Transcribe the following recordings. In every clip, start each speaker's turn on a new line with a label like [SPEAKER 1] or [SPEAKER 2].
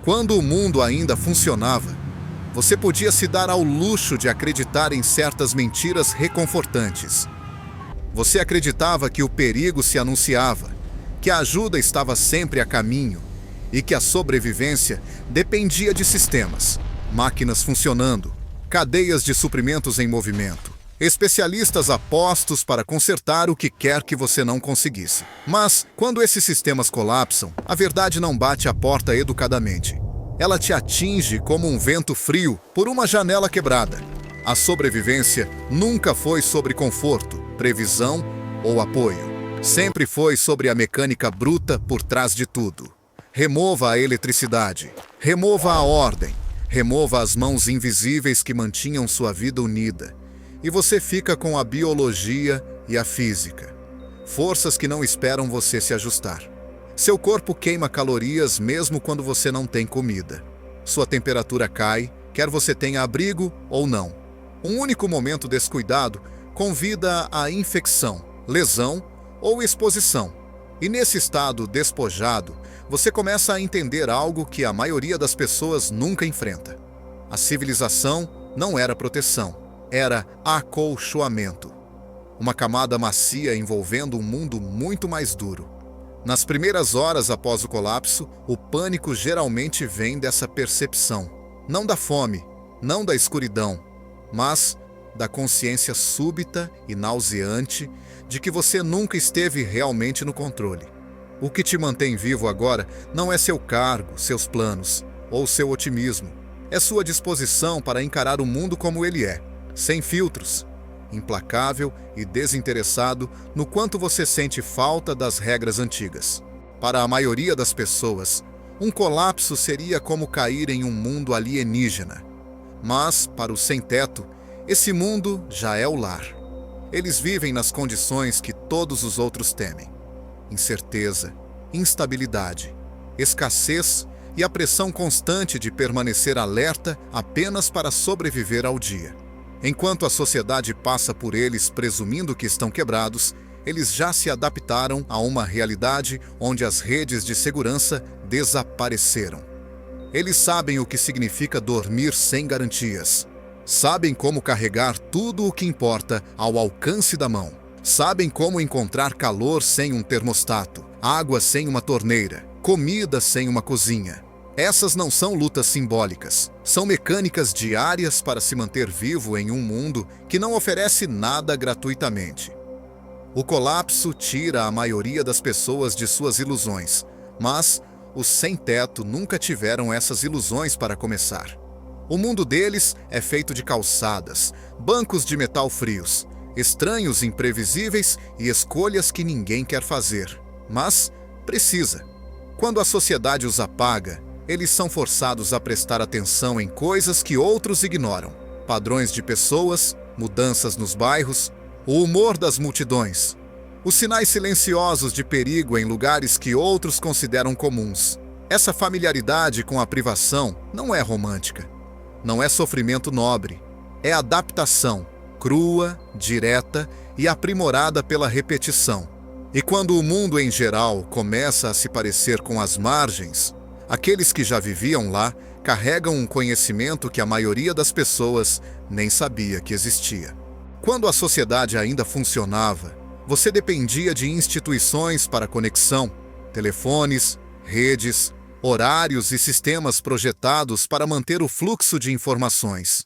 [SPEAKER 1] Quando o mundo ainda funcionava, você podia se dar ao luxo de acreditar em certas mentiras reconfortantes. Você acreditava que o perigo se anunciava, que a ajuda estava sempre a caminho e que a sobrevivência dependia de sistemas, máquinas funcionando, cadeias de suprimentos em movimento, especialistas a postos para consertar o que quer que você não conseguisse. Mas, quando esses sistemas colapsam, a verdade não bate à porta educadamente. Ela te atinge como um vento frio por uma janela quebrada. A sobrevivência nunca foi sobre conforto, previsão ou apoio. Sempre foi sobre a mecânica bruta por trás de tudo. Remova a eletricidade, remova a ordem, remova as mãos invisíveis que mantinham sua vida unida. E você fica com a biologia e a física. Forças que não esperam você se ajustar. Seu corpo queima calorias mesmo quando você não tem comida. Sua temperatura cai, quer você tenha abrigo ou não. Um único momento descuidado convida à infecção, lesão ou exposição. E nesse estado despojado, você começa a entender algo que a maioria das pessoas nunca enfrenta. A civilização não era proteção, era acolchoamento. Uma camada macia envolvendo um mundo muito mais duro. Nas primeiras horas após o colapso, o pânico geralmente vem dessa percepção. Não da fome, não da escuridão, mas da consciência súbita e nauseante de que você nunca esteve realmente no controle. O que te mantém vivo agora não é seu cargo, seus planos ou seu otimismo. É sua disposição para encarar o mundo como ele é, sem filtros, implacável e desinteressado no quanto você sente falta das regras antigas. Para a maioria das pessoas, um colapso seria como cair em um mundo alienígena. Mas, para os sem-teto, esse mundo já é o lar. Eles vivem nas condições que todos os outros temem. Incerteza, instabilidade, escassez e a pressão constante de permanecer alerta apenas para sobreviver ao dia. Enquanto a sociedade passa por eles presumindo que estão quebrados, eles já se adaptaram a uma realidade onde as redes de segurança desapareceram. Eles sabem o que significa dormir sem garantias. Sabem como carregar tudo o que importa ao alcance da mão. Sabem como encontrar calor sem um termostato, água sem uma torneira, comida sem uma cozinha. Essas não são lutas simbólicas, são mecânicas diárias para se manter vivo em um mundo que não oferece nada gratuitamente. O colapso tira a maioria das pessoas de suas ilusões, mas os sem-teto nunca tiveram essas ilusões para começar. O mundo deles é feito de calçadas, bancos de metal frios, estranhos imprevisíveis e escolhas que ninguém quer fazer, mas precisa. Quando a sociedade os apaga, eles são forçados a prestar atenção em coisas que outros ignoram. Padrões de pessoas, mudanças nos bairros, o humor das multidões, os sinais silenciosos de perigo em lugares que outros consideram comuns. Essa familiaridade com a privação não é romântica. Não é sofrimento nobre. É adaptação, crua, direta e aprimorada pela repetição. E quando o mundo em geral começa a se parecer com as margens, aqueles que já viviam lá carregam um conhecimento que a maioria das pessoas nem sabia que existia. Quando a sociedade ainda funcionava, você dependia de instituições para conexão, telefones, redes, horários e sistemas projetados para manter o fluxo de informações.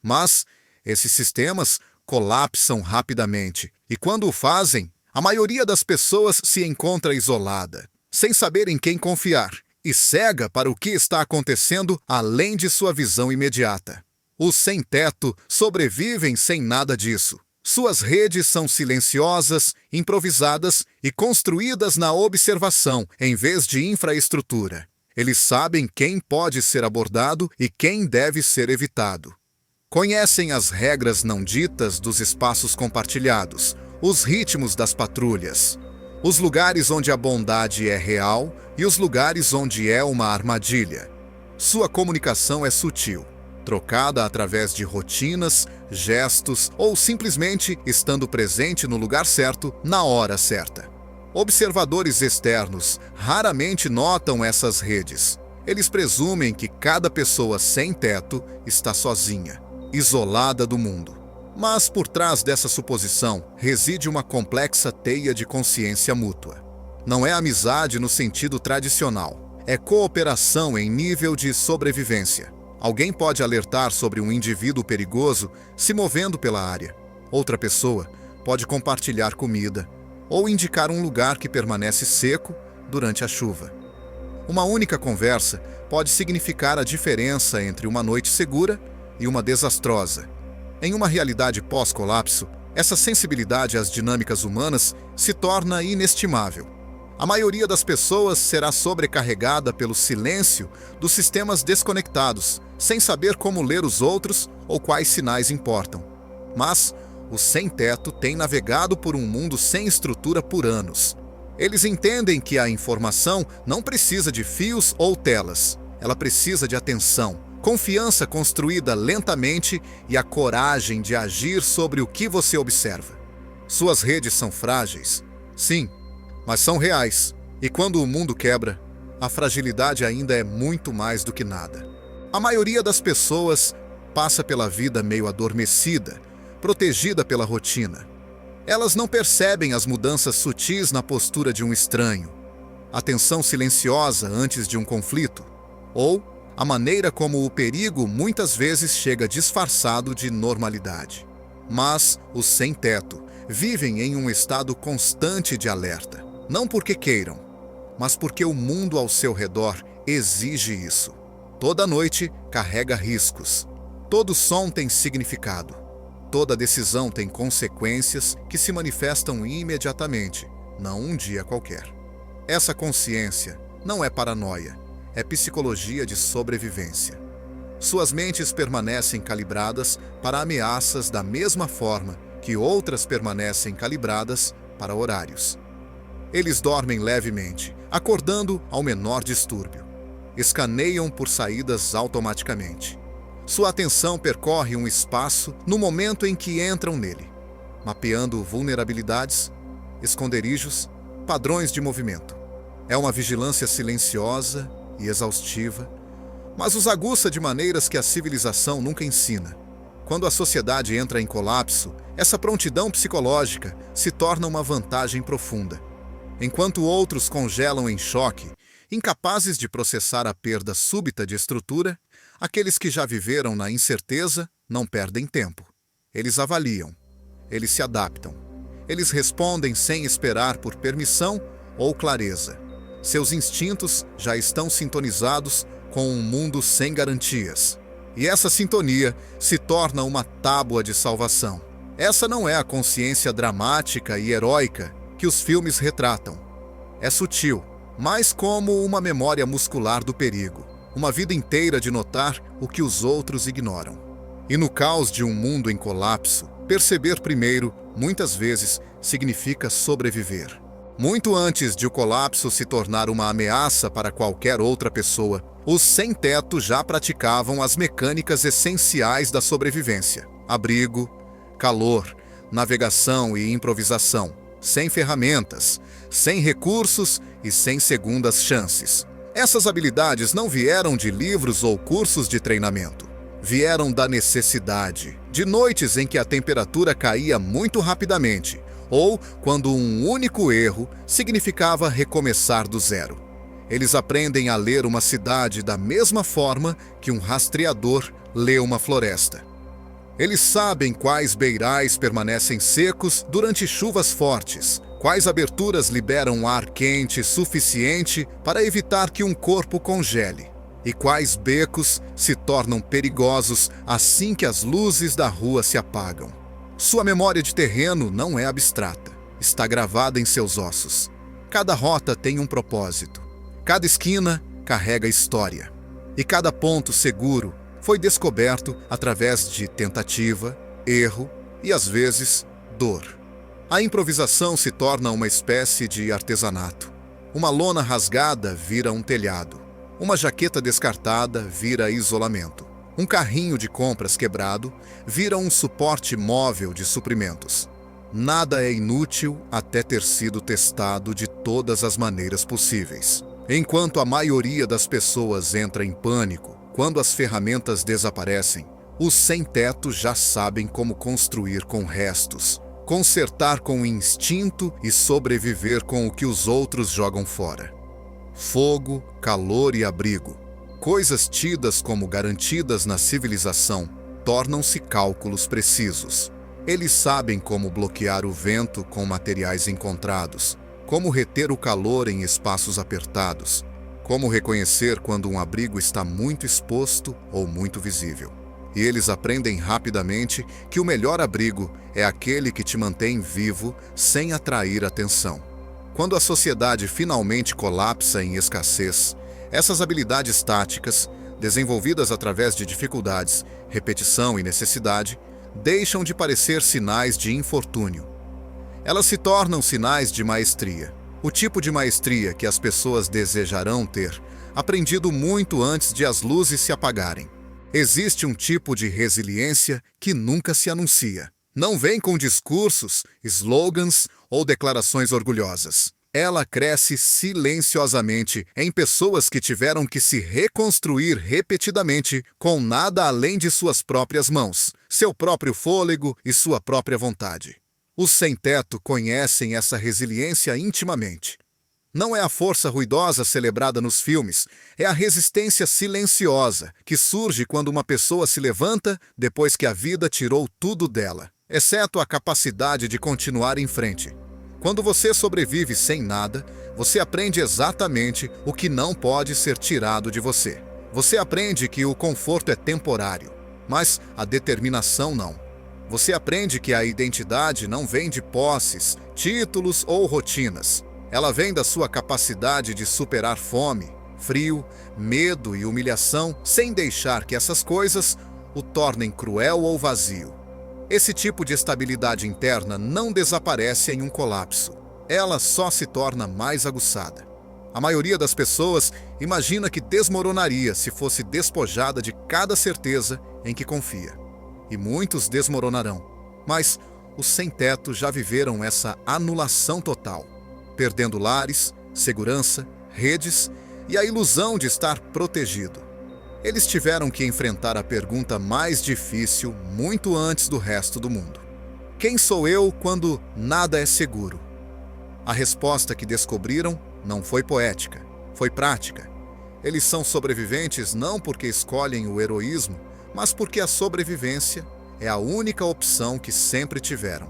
[SPEAKER 1] Mas esses sistemas colapsam rapidamente e, quando o fazem, a maioria das pessoas se encontra isolada, sem saber em quem confiar e cega para o que está acontecendo além de sua visão imediata. Os sem-teto sobrevivem sem nada disso. Suas redes são silenciosas, improvisadas e construídas na observação, em vez de infraestrutura. Eles sabem quem pode ser abordado e quem deve ser evitado. Conhecem as regras não ditas dos espaços compartilhados, os ritmos das patrulhas, os lugares onde a bondade é real e os lugares onde é uma armadilha. Sua comunicação é sutil, trocada através de rotinas, gestos ou simplesmente estando presente no lugar certo, na hora certa. Observadores externos raramente notam essas redes. Eles presumem que cada pessoa sem teto está sozinha, isolada do mundo. Mas por trás dessa suposição reside uma complexa teia de consciência mútua. Não é amizade no sentido tradicional, é cooperação em nível de sobrevivência. Alguém pode alertar sobre um indivíduo perigoso se movendo pela área. Outra pessoa pode compartilhar comida ou indicar um lugar que permanece seco durante a chuva. Uma única conversa pode significar a diferença entre uma noite segura e uma desastrosa. Em uma realidade pós-colapso, essa sensibilidade às dinâmicas humanas se torna inestimável. A maioria das pessoas será sobrecarregada pelo silêncio dos sistemas desconectados, sem saber como ler os outros ou quais sinais importam. Mas os sem-teto têm navegado por um mundo sem estrutura por anos. Eles entendem que a informação não precisa de fios ou telas. Ela precisa de atenção, confiança construída lentamente e a coragem de agir sobre o que você observa. Suas redes são frágeis, sim, mas são reais. E quando o mundo quebra, a fragilidade ainda é muito mais do que nada. A maioria das pessoas passa pela vida meio adormecida, protegida pela rotina. Elas não percebem as mudanças sutis na postura de um estranho, a tensão silenciosa antes de um conflito, ou a maneira como o perigo muitas vezes chega disfarçado de normalidade. Mas os sem-teto vivem em um estado constante de alerta, não porque queiram, mas porque o mundo ao seu redor exige isso. Toda noite carrega riscos, todo som tem significado. Toda decisão tem consequências que se manifestam imediatamente, não um dia qualquer. Essa consciência não é paranoia, é psicologia de sobrevivência. Suas mentes permanecem calibradas para ameaças da mesma forma que outras permanecem calibradas para horários. Eles dormem levemente, acordando ao menor distúrbio. Escaneiam por saídas automaticamente. Sua atenção percorre um espaço no momento em que entram nele, mapeando vulnerabilidades, esconderijos, padrões de movimento. É uma vigilância silenciosa e exaustiva, mas os aguça de maneiras que a civilização nunca ensina. Quando a sociedade entra em colapso, essa prontidão psicológica se torna uma vantagem profunda. Enquanto outros congelam em choque, incapazes de processar a perda súbita de estrutura, aqueles que já viveram na incerteza não perdem tempo. Eles avaliam, eles se adaptam, eles respondem sem esperar por permissão ou clareza. Seus instintos já estão sintonizados com um mundo sem garantias. E essa sintonia se torna uma tábua de salvação. Essa não é a consciência dramática e heróica que os filmes retratam. É sutil, mais como uma memória muscular do perigo. Uma vida inteira de notar o que os outros ignoram. E no caos de um mundo em colapso, perceber primeiro, muitas vezes, significa sobreviver. Muito antes de o colapso se tornar uma ameaça para qualquer outra pessoa, os sem-teto já praticavam as mecânicas essenciais da sobrevivência: abrigo, calor, navegação e improvisação, sem ferramentas, sem recursos e sem segundas chances. Essas habilidades não vieram de livros ou cursos de treinamento. Vieram da necessidade, de noites em que a temperatura caía muito rapidamente, ou quando um único erro significava recomeçar do zero. Eles aprendem a ler uma cidade da mesma forma que um rastreador lê uma floresta. Eles sabem quais beirais permanecem secos durante chuvas fortes, quais aberturas liberam ar quente suficiente para evitar que um corpo congele, e quais becos se tornam perigosos assim que as luzes da rua se apagam. Sua memória de terreno não é abstrata, está gravada em seus ossos. Cada rota tem um propósito, cada esquina carrega história, e cada ponto seguro foi descoberto através de tentativa, erro e, às vezes, dor. A improvisação se torna uma espécie de artesanato. Uma lona rasgada vira um telhado. Uma jaqueta descartada vira isolamento. Um carrinho de compras quebrado vira um suporte móvel de suprimentos. Nada é inútil até ter sido testado de todas as maneiras possíveis. Enquanto a maioria das pessoas entra em pânico quando as ferramentas desaparecem, os sem-teto já sabem como construir com restos, consertar com o instinto e sobreviver com o que os outros jogam fora. Fogo, calor e abrigo, coisas tidas como garantidas na civilização, tornam-se cálculos precisos. Eles sabem como bloquear o vento com materiais encontrados, como reter o calor em espaços apertados, como reconhecer quando um abrigo está muito exposto ou muito visível. E eles aprendem rapidamente que o melhor abrigo é aquele que te mantém vivo sem atrair atenção. Quando a sociedade finalmente colapsa em escassez, essas habilidades táticas, desenvolvidas através de dificuldades, repetição e necessidade, deixam de parecer sinais de infortúnio. Elas se tornam sinais de maestria. O tipo de maestria que as pessoas desejarão ter, aprendido muito antes de as luzes se apagarem. Existe um tipo de resiliência que nunca se anuncia. Não vem com discursos, slogans ou declarações orgulhosas. Ela cresce silenciosamente em pessoas que tiveram que se reconstruir repetidamente com nada além de suas próprias mãos, seu próprio fôlego e sua própria vontade. Os sem-teto conhecem essa resiliência intimamente. Não é a força ruidosa celebrada nos filmes, é a resistência silenciosa que surge quando uma pessoa se levanta depois que a vida tirou tudo dela, exceto a capacidade de continuar em frente. Quando você sobrevive sem nada, você aprende exatamente o que não pode ser tirado de você. Você aprende que o conforto é temporário, mas a determinação não. Você aprende que a identidade não vem de posses, títulos ou rotinas. Ela vem da sua capacidade de superar fome, frio, medo e humilhação sem deixar que essas coisas o tornem cruel ou vazio. Esse tipo de estabilidade interna não desaparece em um colapso. Ela só se torna mais aguçada. A maioria das pessoas imagina que desmoronaria se fosse despojada de cada certeza em que confia. E muitos desmoronarão. Mas os sem-teto já viveram essa anulação total, perdendo lares, segurança, redes e a ilusão de estar protegido. Eles tiveram que enfrentar a pergunta mais difícil muito antes do resto do mundo. Quem sou eu quando nada é seguro? A resposta que descobriram não foi poética, foi prática. Eles são sobreviventes não porque escolhem o heroísmo, mas porque a sobrevivência é a única opção que sempre tiveram.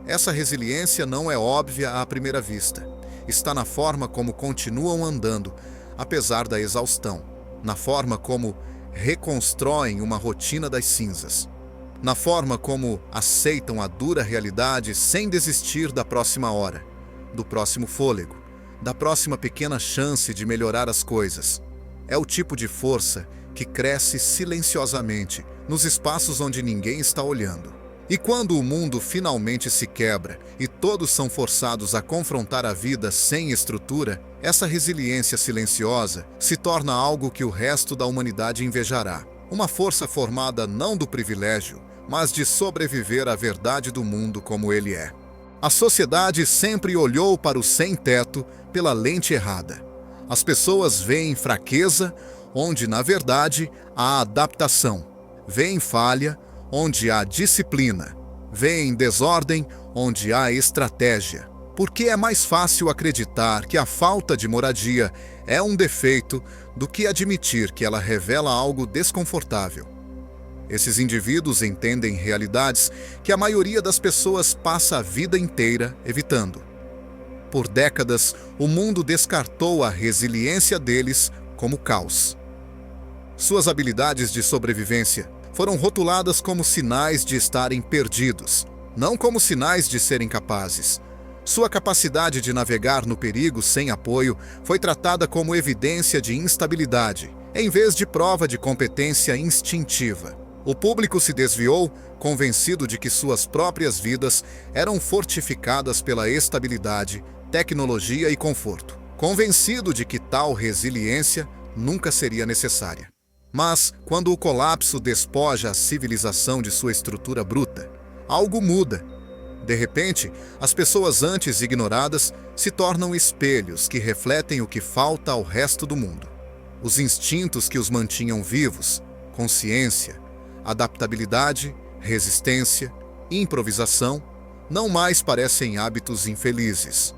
[SPEAKER 1] Essa resiliência não é óbvia à primeira vista. Está na forma como continuam andando, apesar da exaustão, na forma como reconstroem uma rotina das cinzas, na forma como aceitam a dura realidade sem desistir da próxima hora, do próximo fôlego, da próxima pequena chance de melhorar as coisas. É o tipo de força que cresce silenciosamente nos espaços onde ninguém está olhando. E quando o mundo finalmente se quebra e todos são forçados a confrontar a vida sem estrutura, essa resiliência silenciosa se torna algo que o resto da humanidade invejará. Uma força formada não do privilégio, mas de sobreviver à verdade do mundo como ele é. A sociedade sempre olhou para o sem-teto pela lente errada. As pessoas veem fraqueza, onde, na verdade, há adaptação. Veem falha, onde há disciplina. Veem desordem, onde há estratégia. Porque é mais fácil acreditar que a falta de moradia é um defeito do que admitir que ela revela algo desconfortável. Esses indivíduos entendem realidades que a maioria das pessoas passa a vida inteira evitando. Por décadas, o mundo descartou a resiliência deles como caos. Suas habilidades de sobrevivência foram rotuladas como sinais de estarem perdidos, não como sinais de serem capazes. Sua capacidade de navegar no perigo sem apoio foi tratada como evidência de instabilidade, em vez de prova de competência instintiva. O público se desviou, convencido de que suas próprias vidas eram fortificadas pela estabilidade, tecnologia e conforto, convencido de que tal resiliência nunca seria necessária. Mas, quando o colapso despoja a civilização de sua estrutura bruta, algo muda. De repente, as pessoas antes ignoradas se tornam espelhos que refletem o que falta ao resto do mundo. Os instintos que os mantinham vivos, consciência, adaptabilidade, resistência, improvisação, não mais parecem hábitos infelizes.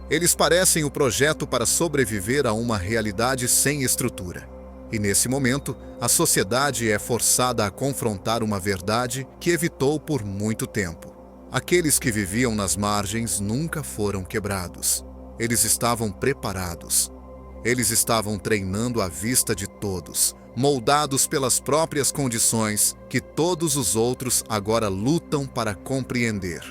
[SPEAKER 1] Eles parecem o projeto para sobreviver a uma realidade sem estrutura. E nesse momento, a sociedade é forçada a confrontar uma verdade que evitou por muito tempo. Aqueles que viviam nas margens nunca foram quebrados. Eles estavam preparados. Eles estavam treinando à vista de todos, moldados pelas próprias condições que todos os outros agora lutam para compreender.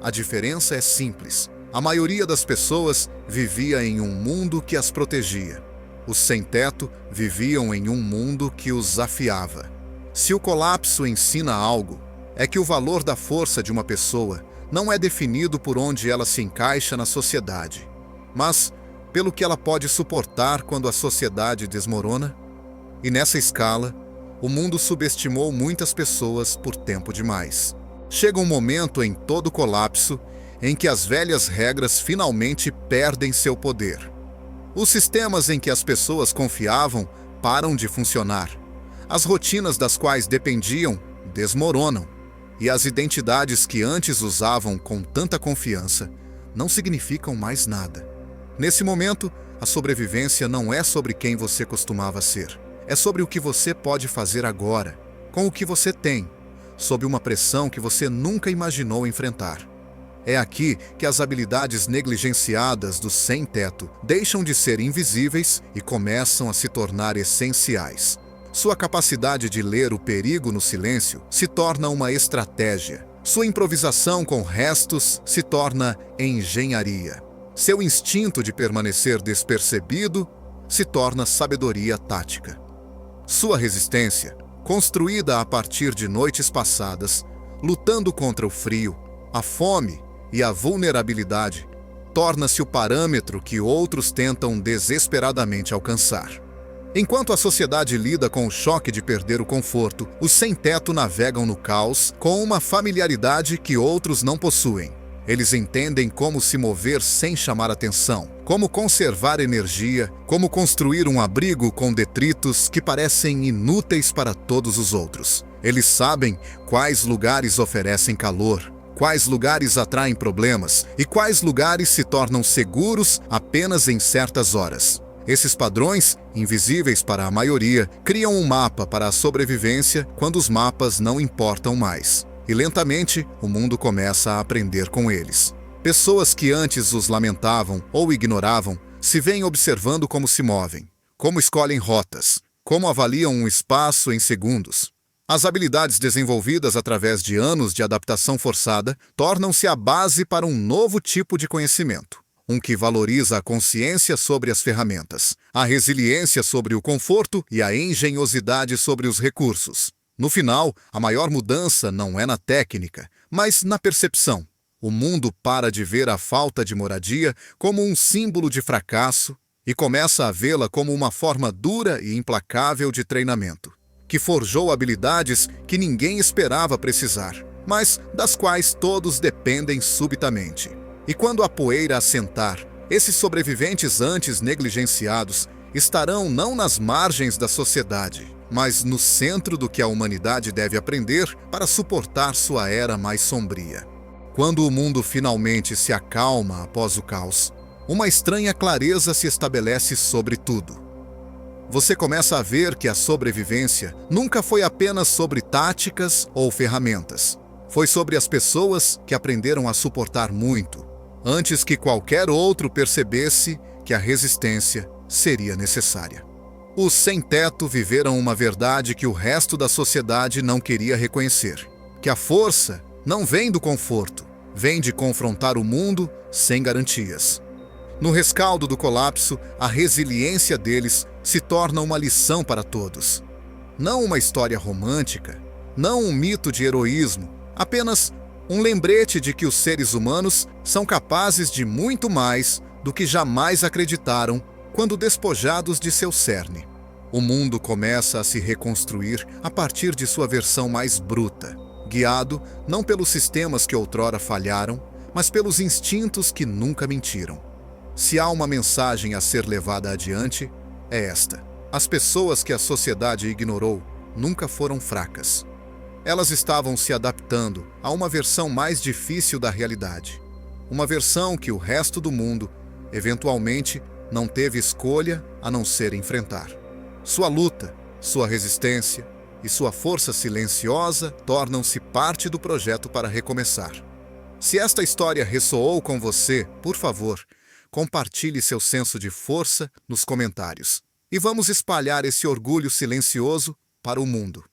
[SPEAKER 1] A diferença é simples. A maioria das pessoas vivia em um mundo que as protegia. Os sem-teto viviam em um mundo que os afiava. Se o colapso ensina algo, é que o valor da força de uma pessoa não é definido por onde ela se encaixa na sociedade, mas pelo que ela pode suportar quando a sociedade desmorona. E nessa escala, o mundo subestimou muitas pessoas por tempo demais. Chega um momento em todo colapso em que as velhas regras finalmente perdem seu poder. Os sistemas em que as pessoas confiavam param de funcionar. As rotinas das quais dependiam desmoronam. E as identidades que antes usavam com tanta confiança não significam mais nada. Nesse momento, a sobrevivência não é sobre quem você costumava ser. É sobre o que você pode fazer agora, com o que você tem, sob uma pressão que você nunca imaginou enfrentar. É aqui que as habilidades negligenciadas do sem-teto deixam de ser invisíveis e começam a se tornar essenciais. Sua capacidade de ler o perigo no silêncio se torna uma estratégia. Sua improvisação com restos se torna engenharia. Seu instinto de permanecer despercebido se torna sabedoria tática. Sua resistência, construída a partir de noites passadas, lutando contra o frio, a fome e a vulnerabilidade, torna-se o parâmetro que outros tentam desesperadamente alcançar. Enquanto a sociedade lida com o choque de perder o conforto, os sem-teto navegam no caos com uma familiaridade que outros não possuem. Eles entendem como se mover sem chamar atenção, como conservar energia, como construir um abrigo com detritos que parecem inúteis para todos os outros. Eles sabem quais lugares oferecem calor, quais lugares atraem problemas e quais lugares se tornam seguros apenas em certas horas. Esses padrões, invisíveis para a maioria, criam um mapa para a sobrevivência quando os mapas não importam mais. E lentamente, o mundo começa a aprender com eles. Pessoas que antes os lamentavam ou ignoravam se veem observando como se movem, como escolhem rotas, como avaliam um espaço em segundos. As habilidades desenvolvidas através de anos de adaptação forçada tornam-se a base para um novo tipo de conhecimento. Um que valoriza a consciência sobre as ferramentas, a resiliência sobre o conforto e a engenhosidade sobre os recursos. No final, a maior mudança não é na técnica, mas na percepção. O mundo para de ver a falta de moradia como um símbolo de fracasso e começa a vê-la como uma forma dura e implacável de treinamento, que forjou habilidades que ninguém esperava precisar, mas das quais todos dependem subitamente. E quando a poeira assentar, esses sobreviventes antes negligenciados estarão não nas margens da sociedade, mas no centro do que a humanidade deve aprender para suportar sua era mais sombria. Quando o mundo finalmente se acalma após o caos, uma estranha clareza se estabelece sobre tudo. Você começa a ver que a sobrevivência nunca foi apenas sobre táticas ou ferramentas. Foi sobre as pessoas que aprenderam a suportar muito, antes que qualquer outro percebesse que a resistência seria necessária. Os sem-teto viveram uma verdade que o resto da sociedade não queria reconhecer: que a força não vem do conforto, vem de confrontar o mundo sem garantias. No rescaldo do colapso, a resiliência deles se torna uma lição para todos. Não uma história romântica, não um mito de heroísmo, apenas um lembrete de que os seres humanos são capazes de muito mais do que jamais acreditaram quando despojados de seu cerne. O mundo começa a se reconstruir a partir de sua versão mais bruta, guiado não pelos sistemas que outrora falharam, mas pelos instintos que nunca mentiram. Se há uma mensagem a ser levada adiante, é esta: as pessoas que a sociedade ignorou nunca foram fracas. Elas estavam se adaptando a uma versão mais difícil da realidade. Uma versão que o resto do mundo, eventualmente, não teve escolha a não ser enfrentar. Sua luta, sua resistência e sua força silenciosa tornam-se parte do projeto para recomeçar. Se esta história ressoou com você, por favor, compartilhe seu senso de força nos comentários. E vamos espalhar esse orgulho silencioso para o mundo.